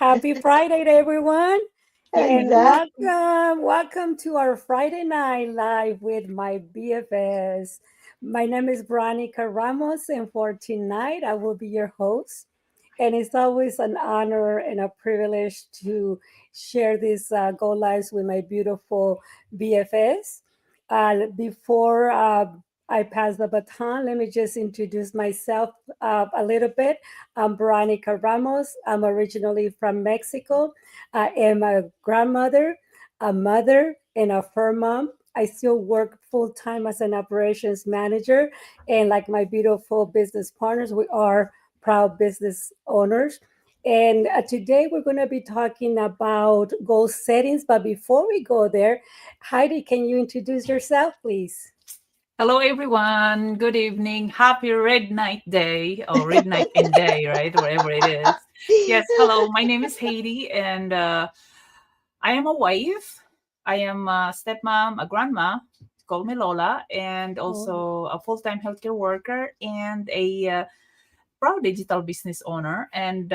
Happy Friday, to everyone, and Exactly. welcome to our Friday night live with my BFFs. My name is Veronica Ramos, and for tonight, I will be your host. And it's always an honor and a privilege to share these go lives with my beautiful BFFs. Before I pass the baton, let me just introduce myself a little bit. I'm Veronica Ramos. I'm originally from Mexico. I am a grandmother, a mother, and a fur mom. I still work full time as an operations manager. And like my beautiful business partners, we are proud business owners. And today we're going to be talking about goal settings. But before we go there, Heidi, can you introduce yourself, please? Hello, everyone. Good evening. Happy Red Night Day or Red Night and Day, right? Wherever it is. Yes, hello. My name is Haiti, and I am a wife. I am a stepmom, a grandma. Call me Lola, and Oh, also a full time healthcare worker and a proud digital business owner. And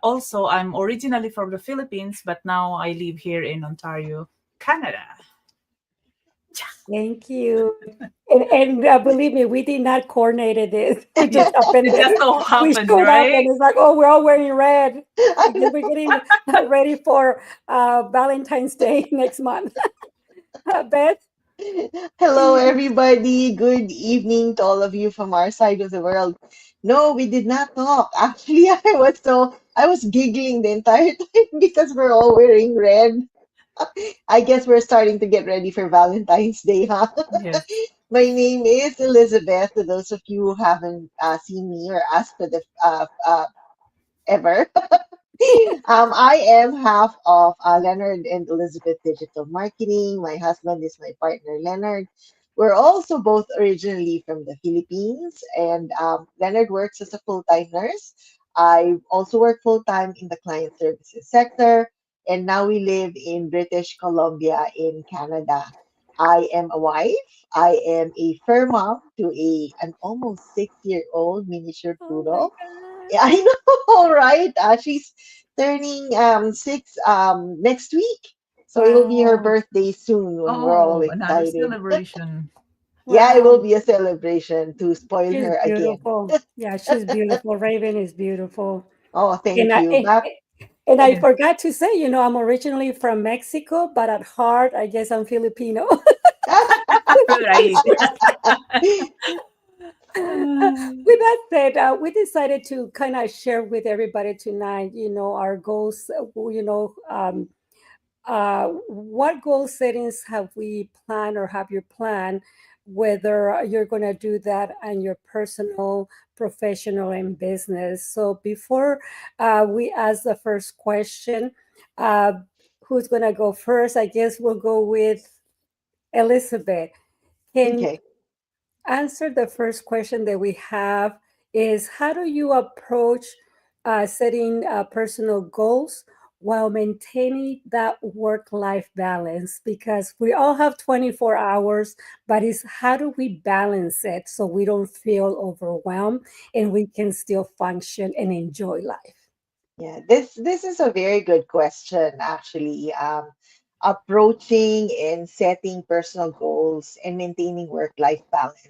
also, I'm originally from the Philippines, but now I live here in Ontario, Canada. thank you. And believe me, we did not coordinate this. We just happened It that just so we happened, showed up, right? and it's like, oh, we're all wearing red I because know. we're getting ready for Valentine's Day next month. Beth, Hello, can you? everybody. Good evening to all of you from our side of the world. No, we did not talk. Actually, I was giggling the entire time because we're all wearing red. I guess we're starting to get ready for Valentine's Day, huh? Yes. My name is Elizabeth. To those of you who haven't seen me or asked for the ever. I am half of Leonard and Elizabeth Digital Marketing. My husband is my partner, Leonard. We're also both originally from the Philippines, and Leonard works as a full time nurse. I also work full time in the client services sector, and now we live in British Columbia in Canada. I am a wife. I am a fur mom to an almost 6 year old miniature Oh my poodle. God. Yeah, I know, right? She's turning 6 next week. So it'll be her Wow. birthday soon when we're all Oh, another excited. celebration. Yeah, it Wow. will be a celebration to spoil She's her again. beautiful. Yeah, she's beautiful. Raven is beautiful. Oh, And thank I, you. and, Back. and I Yeah. forgot to say, I'm originally from Mexico, but at heart, I guess I'm Filipino. Right. With that said, we decided to kind of share with everybody tonight, our goals, what goal settings have we planned or have you planned, whether you're going to do that on your personal, professional, and business. So before we ask the first question, uh, who's going to go first? I guess we'll go with Elizabeth. Can Okay. answer the first question that we have is how do you approach setting personal goals while maintaining that work-life balance? Because we all have 24 hours, but it's how do we balance it so we don't feel overwhelmed and we can still function and enjoy life? Yeah, this is a very good question, actually. Approaching and setting personal goals and maintaining work-life balance.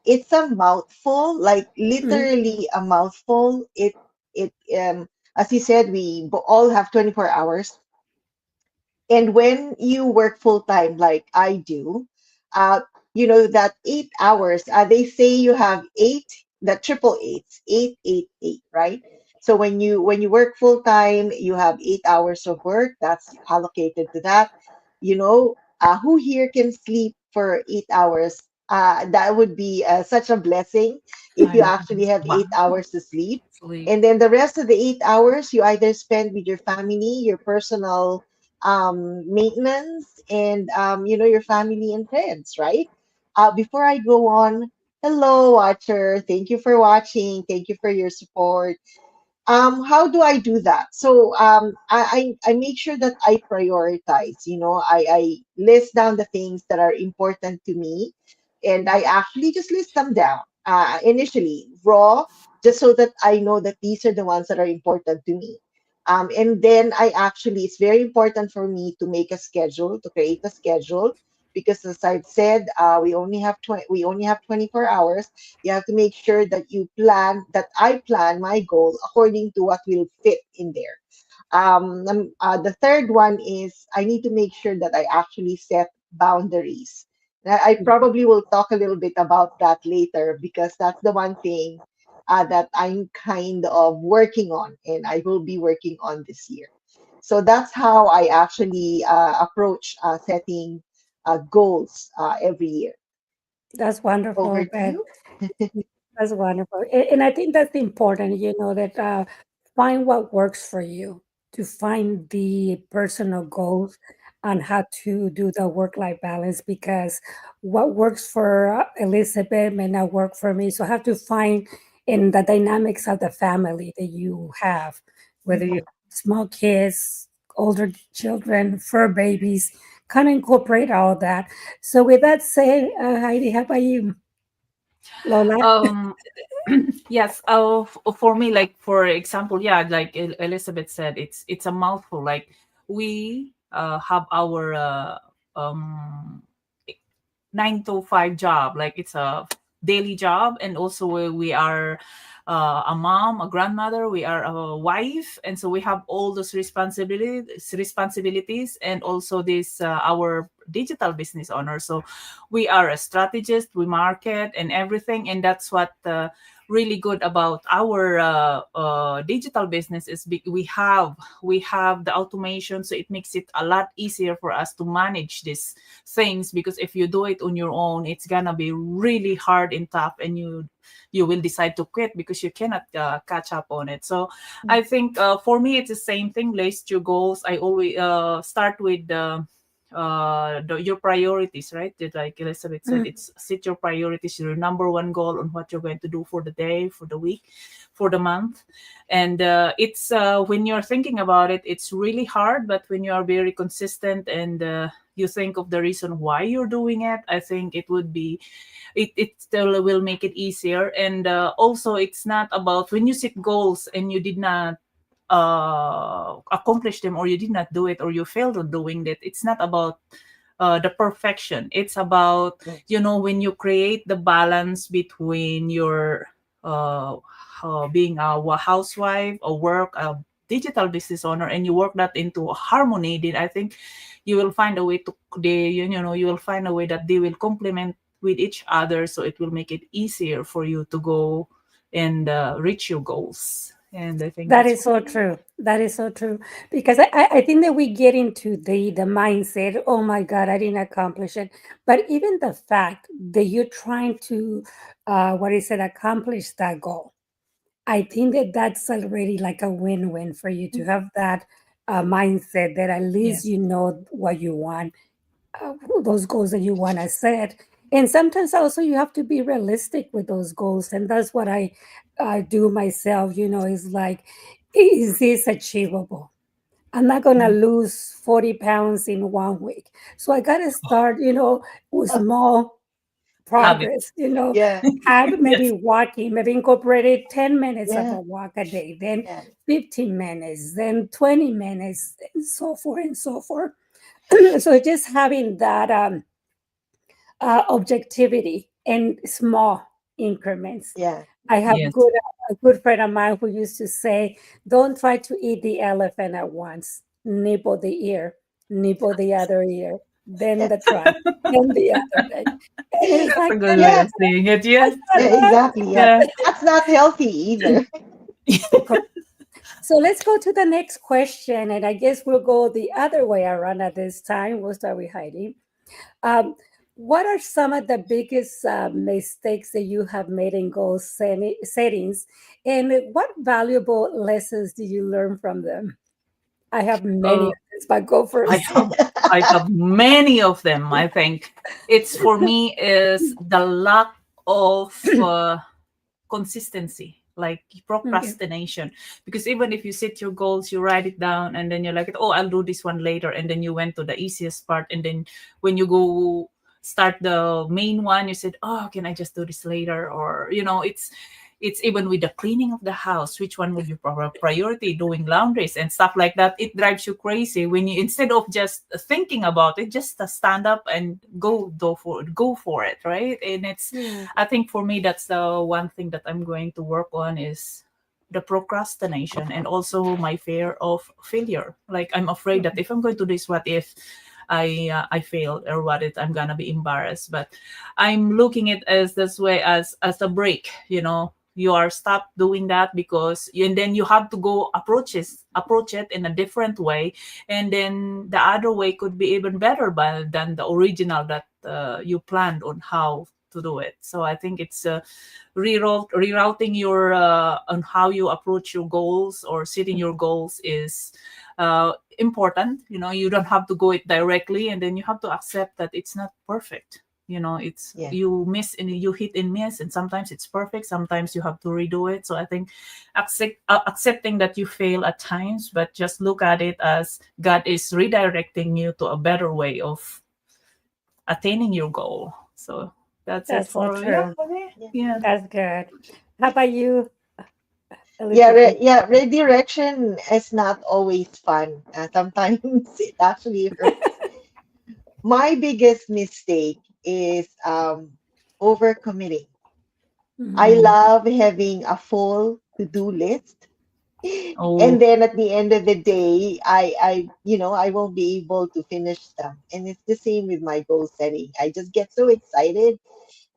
It's a mouthful, like Mhm. literally a mouthful. It as you said, we all have 24 hours. And when you work full time, like I do, uh, you know that 8 hours. They say you have eight, the triple eights, 8, 8, 8, right? So when you work full time, you have 8 hours of work that's allocated to that. Who here can sleep for 8 hours? That would be such a blessing if I you know. actually have Wow. 8 hours to sleep. Sleep. And then the rest of the 8 hours, you either spend with your family, your personal maintenance, and your family and friends, right? Before I go on, hello, watcher. Thank you for watching. Thank you for your support. How do I do that? So I make sure that I prioritize. I list down the things that are important to me, and I actually just list them down initially, raw, just so that I know that these are the ones that are important to me. And then I actually, it's very important for me to make a schedule, to create a schedule, because as I've said, we only have 24 hours. You have to make sure that that I plan my goal according to what will fit in there. The third one is I need to make sure that I actually set boundaries. Now, I probably will talk a little bit about that later because that's the one thing that I'm kind of working on and I will be working on this year. So that's how I actually approach setting goals every year. That's Over wonderful, to Beth. you. That's wonderful. And I think that's important, that find what works for you, to find the personal goals on how to do the work-life balance, because what works for Elizabeth may not work for me. So I have to find in the dynamics of the family that you have, whether you Mhm. have small kids, older children, fur babies, kind of incorporate all that. So with that said, Heidi, how about you, Lola? Um, yes. For me, like for example, yeah, like Elizabeth said, it's a mouthful. Like we have our um 9 to 5 job, like it's a daily job, and also we are a mom, a grandmother, we are a wife, and so we have all those responsibilities, and also this our digital business owner. So we are a strategist, we market and everything, and that's what really good about our digital business is we have the automation, so it makes it a lot easier for us to manage this things, because if you do it on your own, it's gonna be really hard and tough, and you will decide to quit because you cannot catch up on it. So I think for me it's the same thing. List your goals. I always start with your priorities, right? Like Elizabeth said, Mm. it's set your priorities, your number one goal on what you're going to do for the day, for the week, for the month. And it's when you're thinking about it, it's really hard, but when you are very consistent and you think of the reason why you're doing it, I think it still will make it easier. And also, it's not about when you set goals and you did not accomplish them, or you did not do it, or you failed on doing that. It's not about the perfection. It's about, Mm. when you create the balance between your uh, being a housewife, a work, a digital business owner, and you work that into a harmony. Then I think you will find a way to you will find a way that they will complement with each other, so it will make it easier for you to go and reach your goals. And I think That that's is so true. That is so true. Because I think that we get into the mindset, oh my God, I didn't accomplish it. But even the fact that you're trying to, what is it, accomplish that goal, I think that that's already like a win-win for you to have that mindset that at least yes, you know what you want, those goals that you want to set. And sometimes also you have to be realistic with those goals. And that's what I do myself, is like, is this achievable? I'm not going to mhm, lose 40 pounds in 1 week. So I got to start, with small habits. progress, Yeah, have maybe Yes, walking, maybe incorporated 10 minutes of yeah, a walk a day, then yeah, 15 minutes, then 20 minutes, and so forth and so forth. So just having that objectivity in small increments. yeah, I have yes. a good friend of mine who used to say, "Don't try to eat the elephant at once. Nibble the ear, nibble the other ear, then yeah, the trunk, then the other leg." And it's That's like, a good and way yeah, of saying it. I Yes, yeah, thought, "What?" exactly. Yeah, yeah. that's not healthy either. So let's go to the next question, and I guess we'll go the other way around at this time. We'll start with Heidi. Um, what are some of the biggest mistakes that you have made in settings, and what valuable lessons did you learn from them? I have many Uh, of this, but go I first. have I have many of them. I think it's for me is the lack of consistency, like Okay. procrastination. Because even if you set your goals, you write it down, and then you're like, oh, I'll do this one later, and then you went to the easiest part, and then when you go start the main one, you said, oh, can I just do this later? Or it's It's even with the cleaning of the house, which one would be priority, doing laundries and stuff like that. It drives you crazy when you, instead of just thinking about it, just stand up and go for it, right? And it's, Yeah. I think for me, that's the one thing that I'm going to work on is the procrastination and also my fear of failure. Like I'm afraid that if I'm going to do this, what if I failed, or what if I'm gonna be embarrassed? But I'm looking at as this way, as a break. You are stop doing that because and then you have to go approach it in a different way, and then the other way could be even better than the original that you planned on how to do it. So I think it's rerouting your on how you approach your goals or setting your goals is important. You don't have to go it directly, and then you have to accept that it's not perfect. It's Yeah. you miss and you hit and miss, and sometimes it's perfect, sometimes you have to redo it. So I think accepting that you fail at times, but just look at it as God is redirecting you to a better way of attaining your goal. So that's it That's so for, yeah, true. for me. Yeah. Yeah. That's good. How about you, Yeah, Elizabeth? redirection is not always fun. Sometimes it actually hurts. My biggest mistake is overcommitting. I Mm, love having a full to-do list. And Oh, then at the end of the day, I won't be able to finish them. And it's the same with my goal setting. I just get so excited.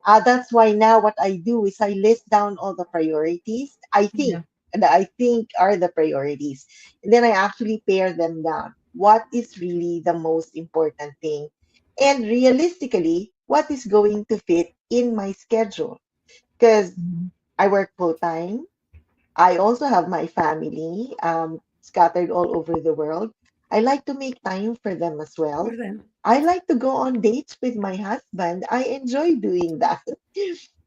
That's why now what I do is I list down all the priorities yeah. that I think are the priorities. And then I actually pare them down. What is really the most important thing? And realistically, what is going to fit in my schedule? Because Mhm. I work full time. I also have my family scattered all over the world. I like to make time for them as for well. them. I like to go on dates with my husband. I enjoy doing that.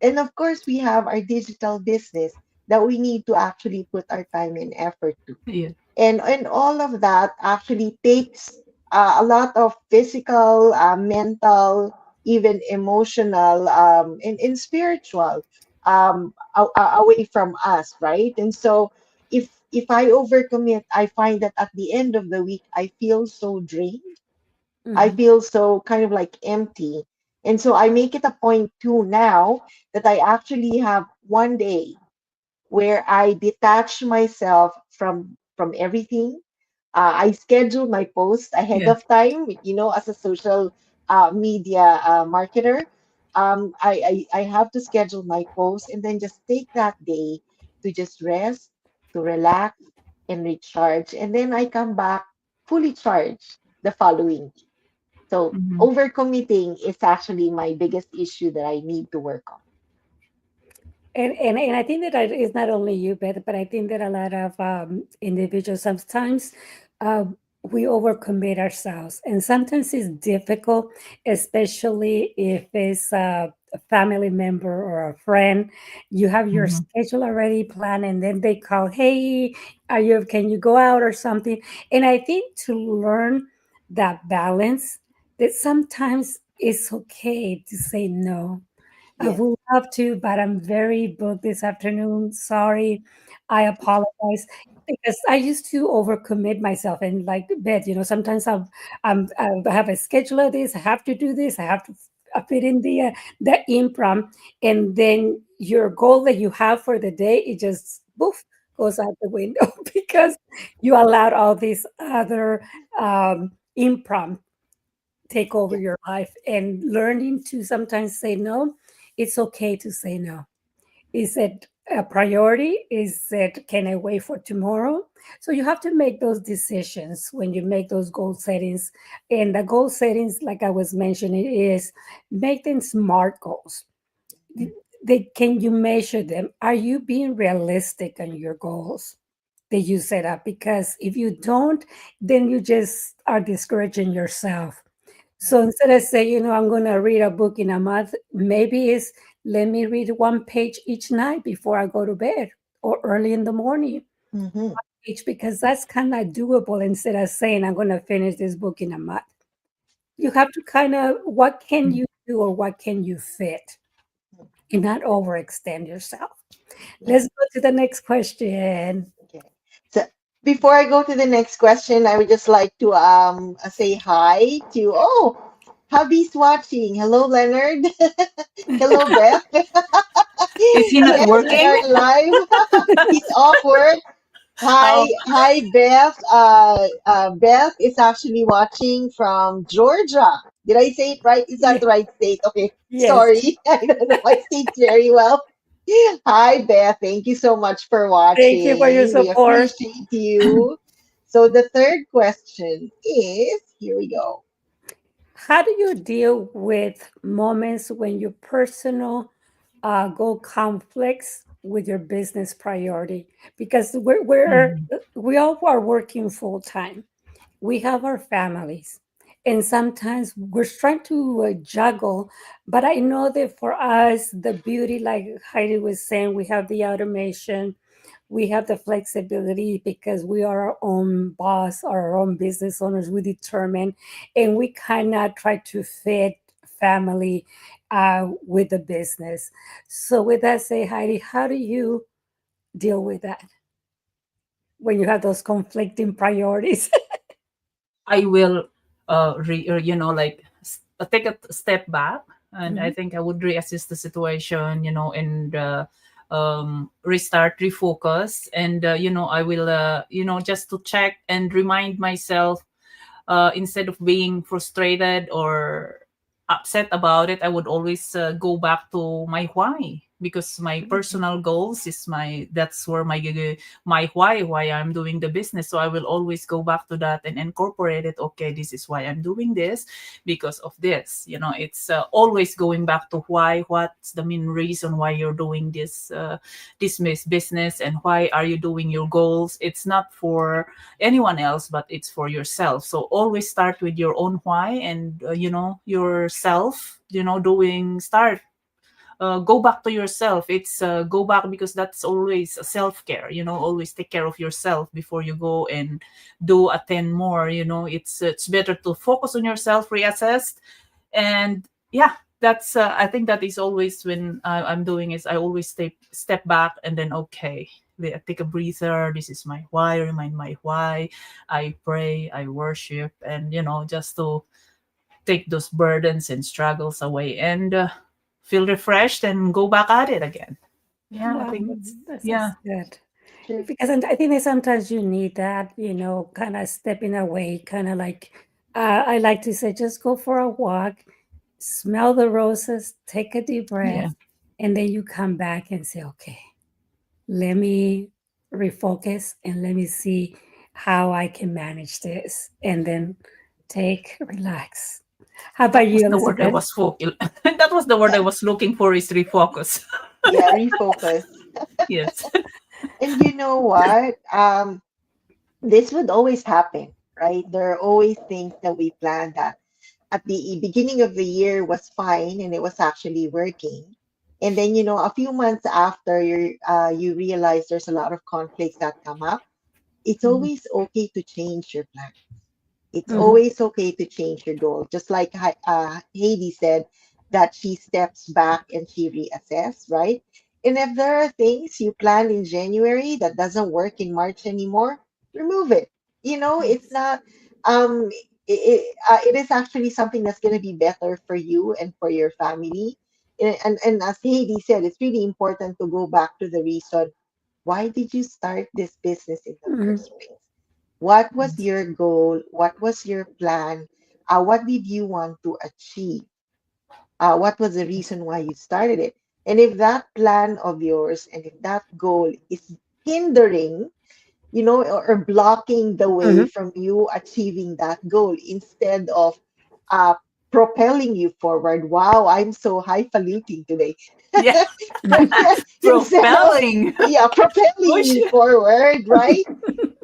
And of course, we have our digital business that we need to actually put our time and effort to. Yeah. And all of that actually takes a lot of physical, mental, even emotional, and spiritual away from us, right? And so if I overcommit, I find that at the end of the week I feel so drained. I Hmm. feel so kind of like empty. And so I make it a point too now that I actually have one day where I detach myself from everything. I schedule my post ahead Yeah. of time, as a social media marketer. I have to schedule my post and then just take that day to just rest, to relax, and recharge. And then I come back fully charged the following week. So Mhm. overcommitting is actually my biggest issue that I need to work on. And I think that it's not only you, but I think that a lot of individuals sometimes uh, we overcommit ourselves, and sometimes it's difficult, especially if it's a family member or a friend. You have your Mhm. schedule already planned, and then they call, "Hey, can you go out or something?" And I think to learn that balance, that sometimes it's okay to say no. I Yes. would love to, but I'm very booked this afternoon. Sorry. I apologize because I used to overcommit myself and like bed, sometimes I have a schedule of this. I have to do this. I have to fit in the imprompt, and then your goal that you have for the day, it just poof goes out the window because you allowed all these other imprompt take over Yeah. your life, and learning to sometimes say no. It's okay to say no. Is it a priority? Is it, can I wait for tomorrow? So you have to make those decisions when you make those goal settings. And the goal settings, like I was mentioning, is make them smart goals. Can you measure them? Are you being realistic on your goals that you set up? Because if you don't, then you just are discouraging yourself. So instead of saying, I'm going to read a book in a month, maybe it's let me read one page each night before I go to bed or early in the morning, Mm-hmm. each, because that's kind of doable instead of saying I'm going to finish this book in a month. You have to kind of, what can Mm. you do or what can you fit? and not overextend yourself. Yeah. Let's go to the next question. Okay. So before I go to the next question, I would just like to say hi to hubby's watching. Hello, Leonard. Hello, Beth. Is he not Yes, we working? are live. He's off work. Oh, Hi, Beth. Beth is actually watching from Georgia. Did I say it right? Is that Yeah, the right state? Okay, yes. sorry. I don't know my states very well. Hi, Beth. Thank you so much for Thank you for your watching. We support. appreciate you. So the third question is, here we go. How do you deal with moments when your personal goal conflicts with your business priority? Because mhm. we all are working full time. We have our families, and sometimes we're trying to juggle. But I know that for us, the beauty, like Heidi was saying, we have the automation, we have the flexibility because we are our own boss, our own business owners. We determine, and we cannot try to fit family with the business. So, with that, say, Heidi, how do you deal with that when you have those conflicting priorities? I will, like take a step back, and I Mhm. think I would reassess the situation, and restart, refocus, and I will, just to check and remind myself, instead of being frustrated or upset about it, I would always go back to my why, because my personal goals is my that's where my why I'm doing the business. So I will always go back to that and incorporate it. Okay, this is why I'm doing this, because of this. It's always going back to why. What's the main reason why you're doing this business, and why are you doing your goals? It's not for anyone else, but it's for yourself. So always start with your own why, and yourself, doing start go back to yourself. It's go back, because that's always a self-care. Always take care of yourself before you go and do attend more. It's better to focus on yourself, reassess, and yeah, that's I think that is always when I'm doing is I always step back, and then okay, take a breather. This is my why. Remind my why. I pray, I worship, and just to take those burdens and struggles away, and feel refreshed and go back at it again. Yeah, I Wow, think that's that's yeah. good. Sure. Because I think that sometimes you need that, kind of stepping away, kind of like I like to say, just go for a walk, smell the roses, take a deep Yeah. breath, and then you come back and say, okay, let me refocus and let me see how I can manage this. And then relax. How That about was you, the word I Elizabeth? was focused. That was the word I Yeah. was looking for, is refocus. Yeah. Refocus. Yes. And you know what? This would always happen, right? There are always things that we plan that at the beginning of the year was fine and it was actually working. And then, a few months after you realize there's a lot of conflicts that come up, it's Mhm. always okay to change your plan. It's Mhm. always okay to change your goal. Just like Haiti said, that she steps back and she reassess, right? And if there are things you planned in January that doesn't work in March anymore, remove it. It's Yes. not. It is actually something that's going to be better for you and for your family. And as Haiti said, it's really important to go back to the reason why did you start this business in the Mhm. first place? What was your goal? What was your plan? What did you want to achieve? What was the reason why you started it? And if that plan of yours and if that goal is hindering, or blocking the way Mhm. from you achieving that goal instead of uh, propelling you forward. Wow, I'm so highfalutin today. Yeah. Instead of, Propelling. yeah, propelling Push. you forward, right?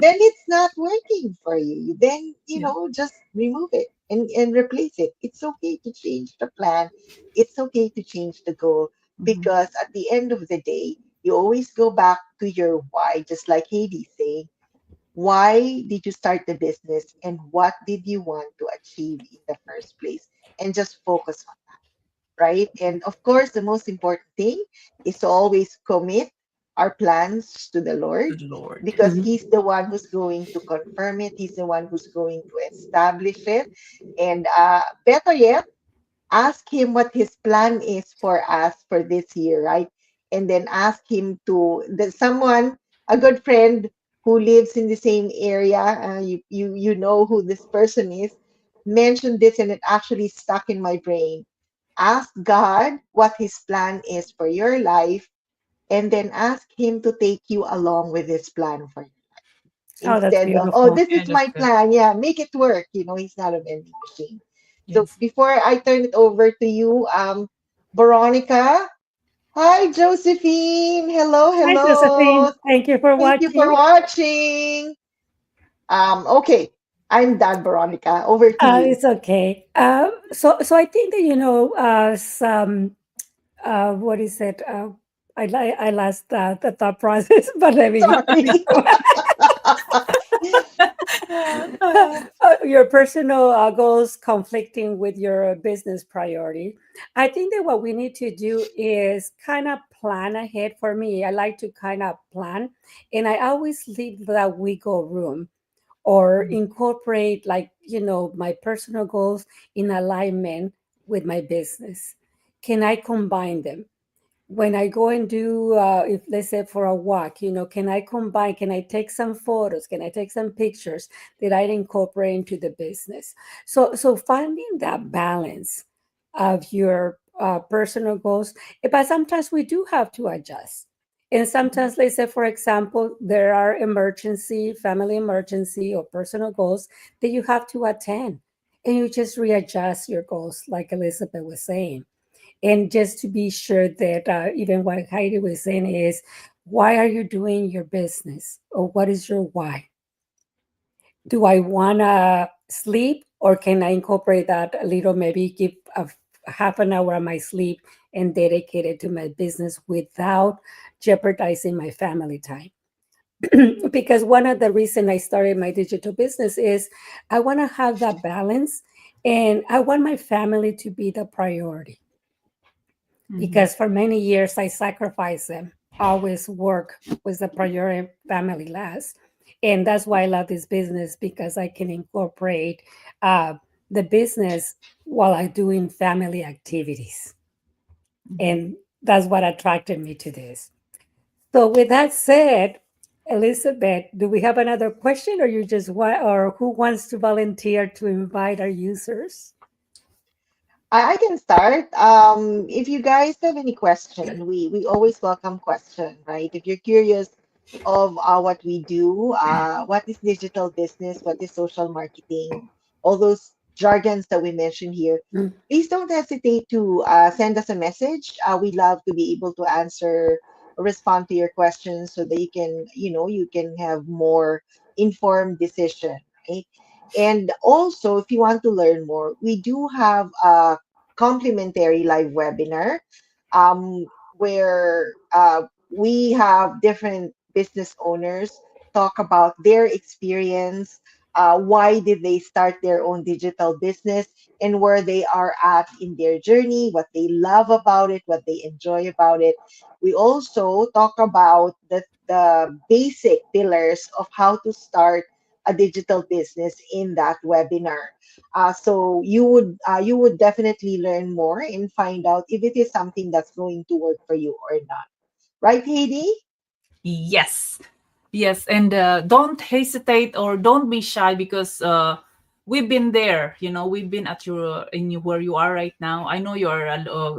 Then it's not working for you. Then, Yeah. just remove it and replace it. It's okay to change the plan. It's okay to change the goal Mhm. because at the end of the day, you always go back to your why, just like Hades saying, why did you start the business and what did you want to achieve in the first place? And just focus on that. right? And of course, the most important thing is to always commit our plans to the Lord, Good Lord. because Mhm. He's the one who's going to confirm it. He's the one who's going to establish it. And better yet, ask Him what His plan is for us for this year, right? And then ask Him to someone, a good friend who lives in the same area, you know who this person is, mentioned this and it actually stuck in my brain. Ask God what His plan is for your life, and then ask Him to take you along with His plan for you. Oh, that's Instead of, oh, beautiful. this Yeah, is that's my good. plan. Yeah, make it work. He's not a vending machine. So Yes. before I turn it over to you, Veronica. Hi, Josephine. Hello, Hi, hello. Josephine. Thank you for Thank you for watching. watching. Okay, I'm done, Veronica. Over to you. It's okay. So I think that some what is it? I lost the thought process, but let me Sorry. your personal goals conflicting with your business priority. I think that what we need to do is kind of plan ahead. For me, I like to kind of plan, and I always leave that wiggle room or Mhm. incorporate, like, my personal goals in alignment with my business. Can I combine them? When I go and do, if let's say for a walk, can I take some photos? Can I take some pictures that I incorporate into the business? So finding that balance of your personal goals, but sometimes we do have to adjust. And Mhm. sometimes, let's say, for example, there are family emergency, or personal goals that you have to attend. And you just readjust your goals, like Elizabeth was saying. And just to be sure that even what Heidi was saying is, why are you doing your business? Or what is your why? Do I want to sleep, or can I incorporate that a little, maybe give a half an hour of my sleep and dedicate it to my business without jeopardizing my family time? Because one of the reasons I started my digital business is I want to have that balance, and I want my family to be the priority, Mhm. because for many years I sacrificed them. Always work was the priority, family last. And that's why I love this business, because I can incorporate uh, the business while I'm doing family activities. Mhm. And that's what attracted me to this. So with that said, Elizabeth, do we have another question, or you just want, or who wants to volunteer to invite our users? I can start. If you guys have any question, we always welcome question, right? If you're curious of what we do, what is digital business, what is social marketing, all those jargons that we mentioned here, Mm. please don't hesitate to send us a message. We love to be able to answer, respond to your questions so that you can have more informed decision, right? And also, if you want to learn more, we do have a complimentary live webinar, where we have different business owners talk about their experience, why did they start their own digital business, and where they are at in their journey, what they love about it, what they enjoy about it. We also talk about the basic pillars of how to start a digital business in that webinar. So you would definitely learn more and find out if it is something that's going to work for you or not. Right, Heidi? Yes. Yes, and don't hesitate or don't be shy, because we've been there. We've been at where you are right now. I know you're.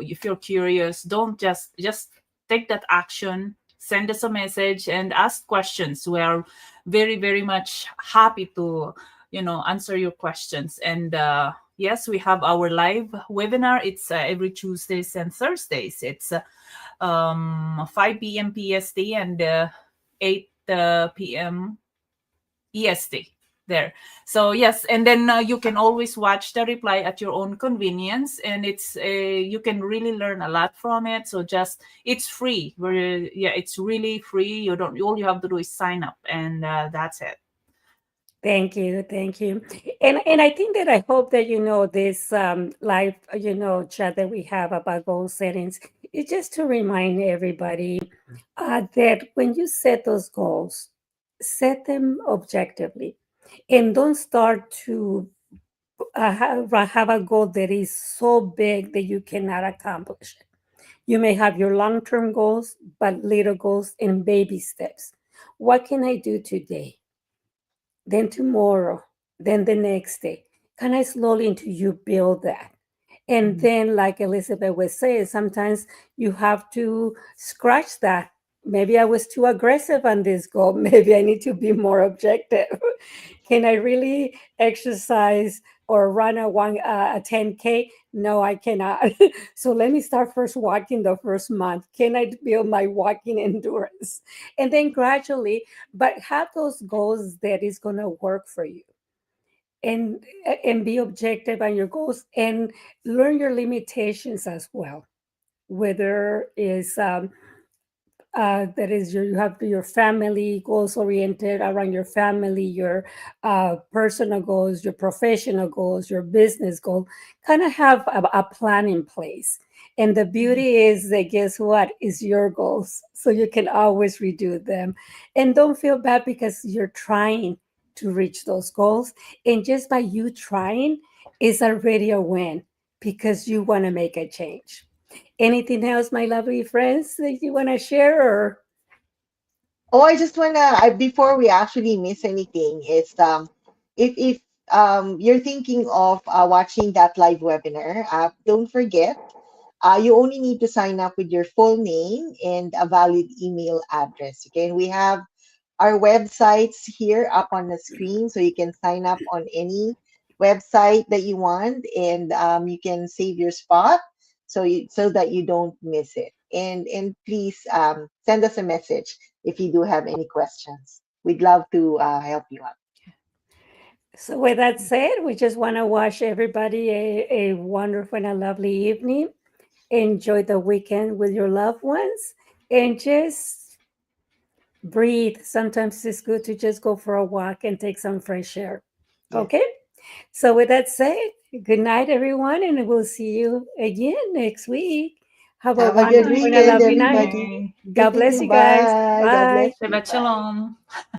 If you're curious, don't just take that action. Send us a message and ask questions. We are very very much happy to answer your questions. And yes, we have our live webinar. It's every Tuesdays and Thursdays. It's 5 p.m. PST and 8 p.m. EST there. So yes, and then you can always watch the reply at your own convenience, and you can really learn a lot from it. So just it's free. Yeah, it's really free. You don't. All you have to do is sign up, and that's it. Thank you, thank you. And I think that I hope that this live chat that we have about goal settings is just to remind everybody that when you set those goals, set them objectively, and don't start to have a goal that is so big that you cannot accomplish it. You may have your long-term goals, but little goals in baby steps. What can I do today? Then tomorrow, then the next day. Kind of slowly until you build that. And Mhm. then, like Elizabeth was saying, sometimes you have to scratch that. Maybe I was too aggressive on this goal. Maybe I need to be more objective. Can I really exercise or run a 10K? No, I cannot. So let me start first walking the first month. Can I build my walking endurance? And then gradually, but have those goals that is going to work for you, and and be objective on your goals and learn your limitations as well, whether is that is you have your family goals oriented around your family, your personal goals, your professional goals, your business goal. Kind of have a plan in place. And the Mhm. beauty is that guess what is your goals, so you can always redo them, and don't feel bad because you're trying to reach those goals. And just by you trying is already a win because you want to make a change. Anything else, my lovely friends, that you want to share? Or Oh, I just wanna, before we actually miss anything, is if you're thinking of watching that live webinar, don't forget, you only need to sign up with your full name and a valid email address. Okay, and we have our websites here up on the screen, so you can sign up on any website that you want, and you can save your spot so that you don't miss it. And please send us a message if you do have any questions. We'd love to help you out. so, with that said, we just want to wish everybody a wonderful and a lovely evening. Enjoy the weekend with your loved ones, and just breathe. Sometimes it's good to just go for a walk and take some fresh air. Yes. Okay. So, with that said, good night, everyone, and we'll see you again next week. Have a Have a Good good wonderful and a weekend, lovely night. everybody. night. God Thank bless you. you guys. Bye. God Bye. bless you. Shabbat Bye. shalom.